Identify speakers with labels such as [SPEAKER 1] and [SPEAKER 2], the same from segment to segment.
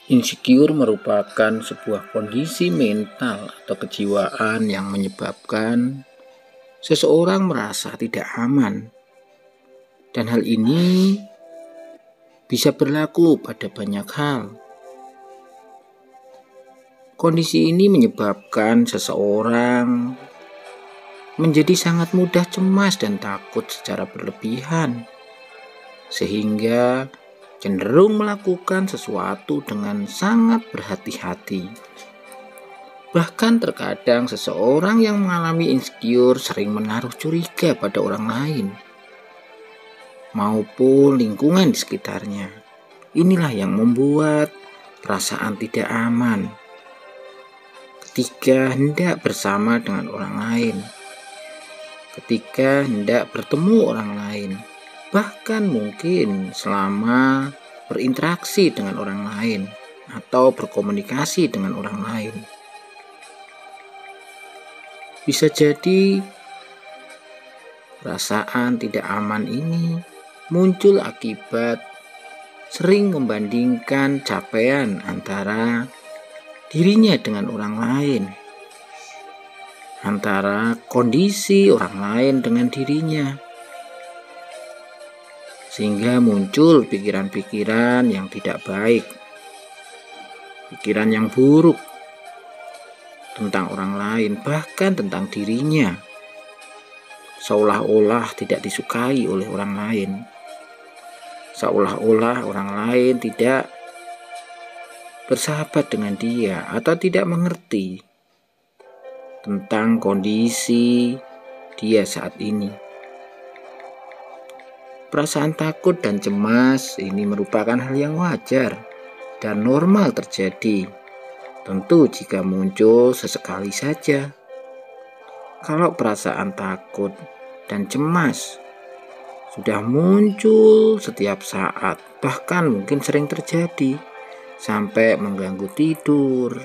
[SPEAKER 1] Insecure merupakan sebuah kondisi mental atau kejiwaan yang menyebabkan seseorang merasa tidak aman. Dan hal ini bisa berlaku pada banyak hal. Kondisi ini menyebabkan seseorang menjadi sangat mudah cemas dan takut secara berlebihan, sehingga cenderung melakukan sesuatu dengan sangat berhati-hati. Bahkan terkadang seseorang yang mengalami insecure sering menaruh curiga pada orang lain maupun lingkungan di sekitarnya. Inilah yang membuat perasaan tidak aman ketika hendak bersama dengan orang lain, ketika hendak bertemu orang lain, bahkan mungkin selama berinteraksi dengan orang lain atau berkomunikasi dengan orang lain. Bisa jadi perasaan tidak aman ini muncul akibat sering membandingkan capaian antara dirinya dengan orang lain, antara kondisi orang lain dengan dirinya, sehingga muncul pikiran-pikiran yang tidak baik, pikiran yang buruk tentang orang lain, bahkan tentang dirinya, seolah-olah tidak disukai oleh orang lain, seolah-olah orang lain tidak bersahabat dengan dia atau tidak mengerti tentang kondisi dia saat ini. Perasaan takut dan cemas ini merupakan hal yang wajar dan normal terjadi. Tentu jika muncul sesekali saja. Kalau perasaan takut dan cemas sudah muncul setiap saat, bahkan mungkin sering terjadi, sampai mengganggu tidur,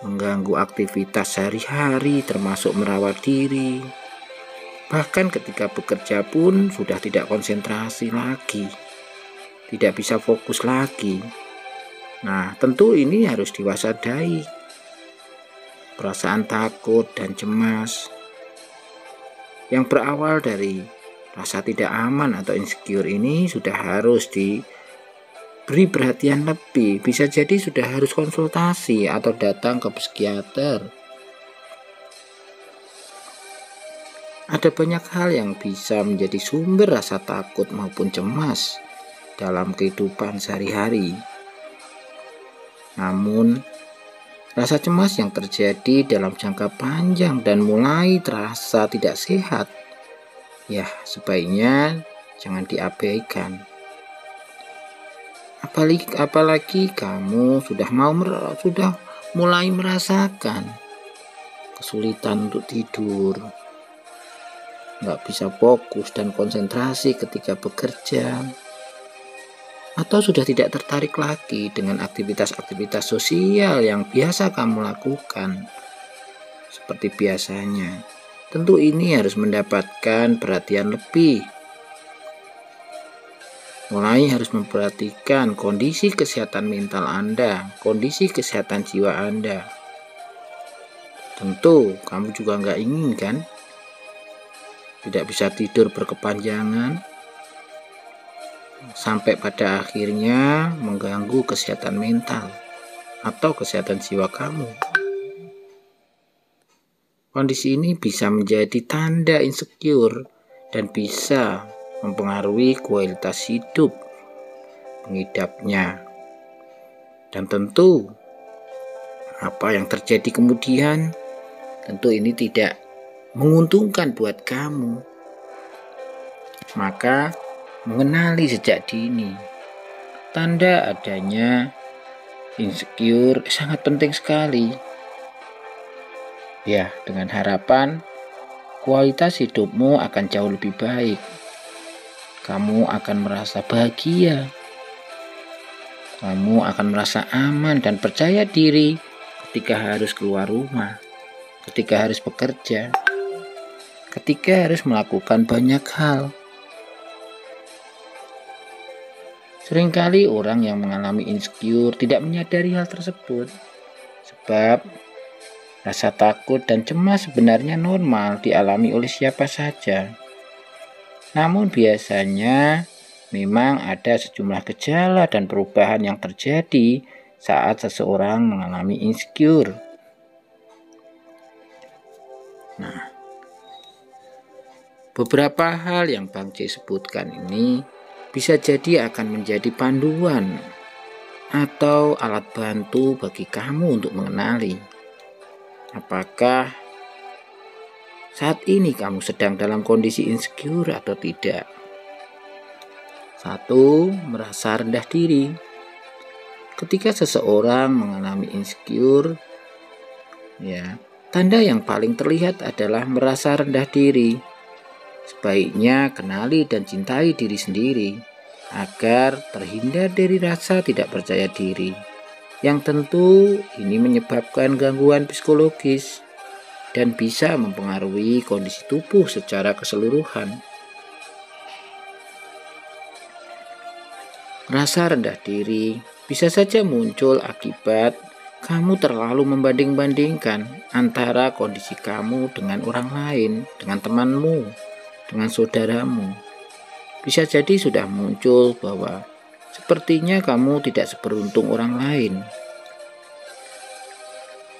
[SPEAKER 1] mengganggu aktivitas sehari-hari termasuk merawat diri. Bahkan ketika bekerja pun sudah tidak konsentrasi lagi, tidak bisa fokus lagi. Nah, tentu ini harus diwaspadai. Perasaan takut dan cemas yang berawal dari rasa tidak aman atau insecure ini sudah harus diberi perhatian lebih. Bisa jadi sudah harus konsultasi atau datang ke psikiater. Ada banyak hal yang bisa menjadi sumber rasa takut maupun cemas dalam kehidupan sehari-hari. Namun, rasa cemas yang terjadi dalam jangka panjang dan mulai terasa tidak sehat, ya sebaiknya jangan diabaikan. Apalagi kamu sudah mulai merasakan kesulitan untuk tidur, nggak bisa fokus dan konsentrasi ketika bekerja, atau sudah tidak tertarik lagi dengan aktivitas-aktivitas sosial yang biasa kamu lakukan seperti biasanya. Tentu ini harus mendapatkan perhatian lebih. Mulai harus memperhatikan kondisi kesehatan mental Anda, kondisi kesehatan jiwa Anda. Tentu kamu juga nggak ingin kan tidak bisa tidur berkepanjangan sampai pada akhirnya mengganggu kesehatan mental atau kesehatan jiwa kamu. Kondisi ini bisa menjadi tanda insecure dan bisa mempengaruhi kualitas hidup pengidapnya. Dan tentu apa yang terjadi kemudian tentu ini tidak menguntungkan buat kamu. Maka mengenali sejak dini tanda adanya insecure sangat penting sekali. Ya, dengan harapan kualitas hidupmu akan jauh lebih baik. Kamu akan merasa bahagia. Kamu akan merasa aman dan percaya diri ketika harus keluar rumah, ketika harus bekerja, ketika harus melakukan banyak hal. Seringkali orang yang mengalami insecure tidak menyadari hal tersebut, sebab rasa takut dan cemas sebenarnya normal dialami oleh siapa saja. Namun biasanya memang ada sejumlah gejala dan perubahan yang terjadi saat seseorang mengalami insecure. Nah, beberapa hal yang Bang C sebutkan ini bisa jadi akan menjadi panduan atau alat bantu bagi kamu untuk mengenali apakah saat ini kamu sedang dalam kondisi insecure atau tidak. 1. Merasa rendah diri. Ketika seseorang mengalami insecure, tanda yang paling terlihat adalah merasa rendah diri. Sebaiknya kenali dan cintai diri sendiri agar terhindar dari rasa tidak percaya diri, yang tentu ini menyebabkan gangguan psikologis dan bisa mempengaruhi kondisi tubuh secara keseluruhan. Rasa rendah diri bisa saja muncul akibat kamu terlalu membanding-bandingkan antara kondisi kamu dengan orang lain, dengan temanmu, dengan saudaramu. Bisa jadi sudah muncul bahwa sepertinya kamu tidak seberuntung orang lain,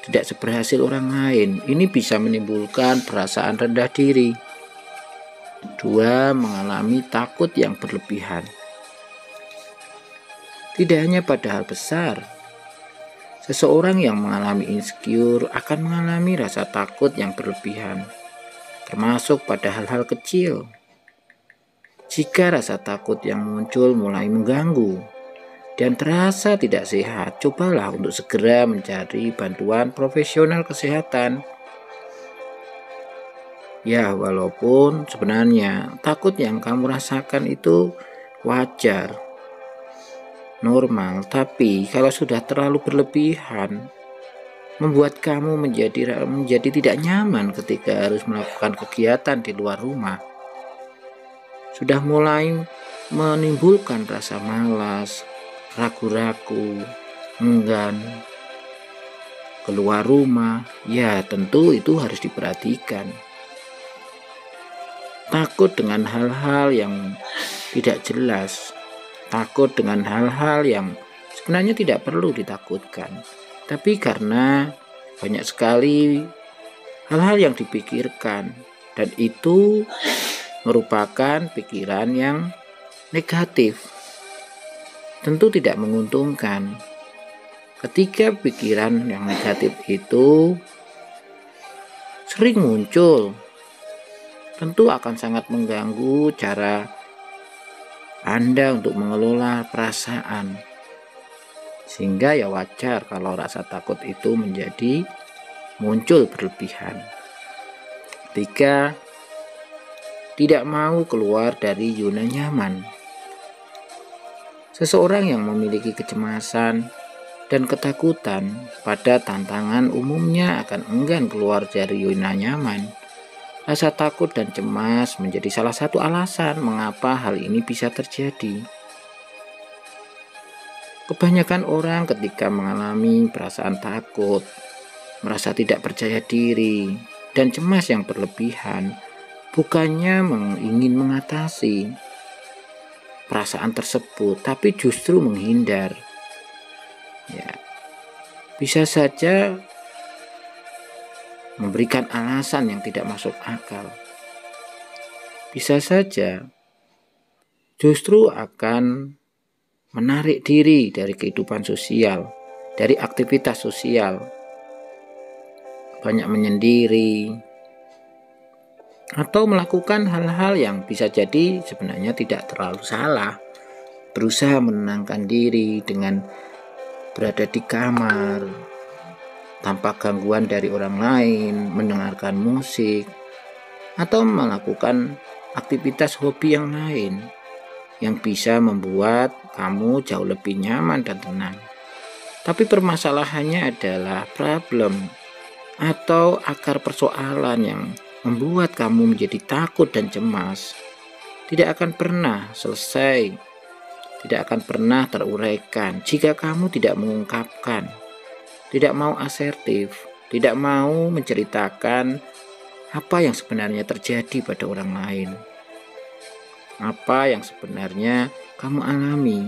[SPEAKER 1] tidak seberhasil orang lain. Ini bisa menimbulkan perasaan rendah diri. 2. Mengalami takut yang berlebihan. Tidak hanya pada hal besar, seseorang yang mengalami insecure akan mengalami rasa takut yang berlebihan, termasuk pada hal-hal kecil. Jika rasa takut yang muncul mulai mengganggu dan terasa tidak sehat, cobalah untuk segera mencari bantuan profesional kesehatan. Ya, walaupun sebenarnya takut yang kamu rasakan itu wajar, normal, tapi kalau sudah terlalu berlebihan, membuat kamu menjadi tidak nyaman ketika harus melakukan kegiatan di luar rumah. Sudah mulai menimbulkan rasa malas, ragu-ragu, enggan keluar rumah. Ya, tentu itu harus diperhatikan. Takut dengan hal-hal yang tidak jelas, takut dengan hal-hal yang sebenarnya tidak perlu ditakutkan, tapi karena banyak sekali hal-hal yang dipikirkan dan itu merupakan pikiran yang negatif, tentu tidak menguntungkan. Ketika pikiran yang negatif itu sering muncul, tentu akan sangat mengganggu cara Anda untuk mengelola perasaan. Sehingga ya wajar kalau rasa takut itu menjadi muncul berlebihan. 3. Tidak mau keluar dari zona nyaman. Seseorang yang memiliki kecemasan dan ketakutan pada tantangan umumnya akan enggan keluar dari zona nyaman. Rasa takut dan cemas menjadi salah satu alasan mengapa hal ini bisa terjadi. Kebanyakan orang ketika mengalami perasaan takut, merasa tidak percaya diri, dan cemas yang berlebihan, bukannya ingin mengatasi perasaan tersebut, tapi justru menghindar. Bisa saja memberikan alasan yang tidak masuk akal. Bisa saja justru akan menarik diri dari kehidupan sosial, dari aktivitas sosial, banyak menyendiri, atau melakukan hal-hal yang bisa jadi sebenarnya tidak terlalu salah. Berusaha menenangkan diri dengan berada di kamar tanpa gangguan dari orang lain, mendengarkan musik, atau melakukan aktivitas hobi yang lain yang bisa membuat kamu jauh lebih nyaman dan tenang. Tapi permasalahannya adalah problem atau akar persoalan yang membuat kamu menjadi takut dan cemas tidak akan pernah selesai, tidak akan pernah teruraikan jika kamu tidak mengungkapkan, tidak mau asertif, tidak mau menceritakan apa yang sebenarnya terjadi pada orang lain, apa yang sebenarnya kamu alami.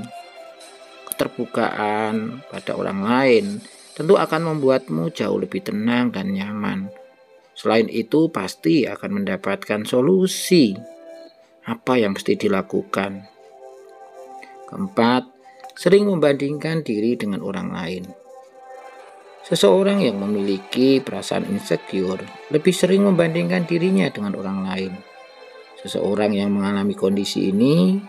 [SPEAKER 1] Keterbukaan pada orang lain tentu akan membuatmu jauh lebih tenang dan nyaman. Selain itu, pasti akan mendapatkan solusi apa yang mesti dilakukan. Keempat, sering membandingkan diri dengan orang lain. Seseorang yang memiliki perasaan insecure lebih sering membandingkan dirinya dengan orang lain. Seseorang yang mengalami kondisi ini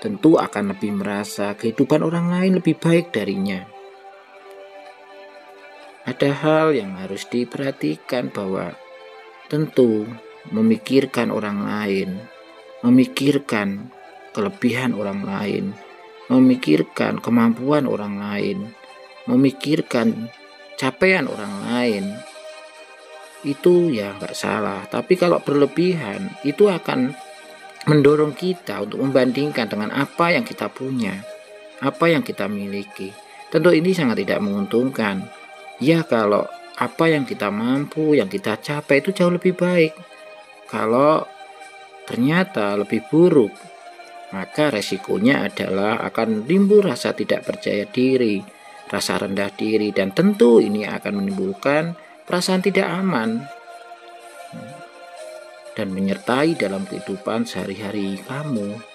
[SPEAKER 1] tentu akan lebih merasa kehidupan orang lain lebih baik darinya. Ada hal yang harus diperhatikan bahwa tentu memikirkan orang lain, memikirkan kelebihan orang lain, memikirkan kemampuan orang lain, memikirkan capaian orang lain, itu ya nggak salah. Tapi kalau berlebihan itu akan mendorong kita untuk membandingkan dengan apa yang kita punya, apa yang kita miliki. Tentu ini sangat tidak menguntungkan. Ya, kalau apa yang kita mampu, yang kita capai itu jauh lebih baik. Kalau ternyata lebih buruk, maka resikonya adalah akan timbul rasa tidak percaya diri, rasa rendah diri, dan tentu ini akan menimbulkan perasaan tidak aman dan menyertai dalam kehidupan sehari-hari kamu.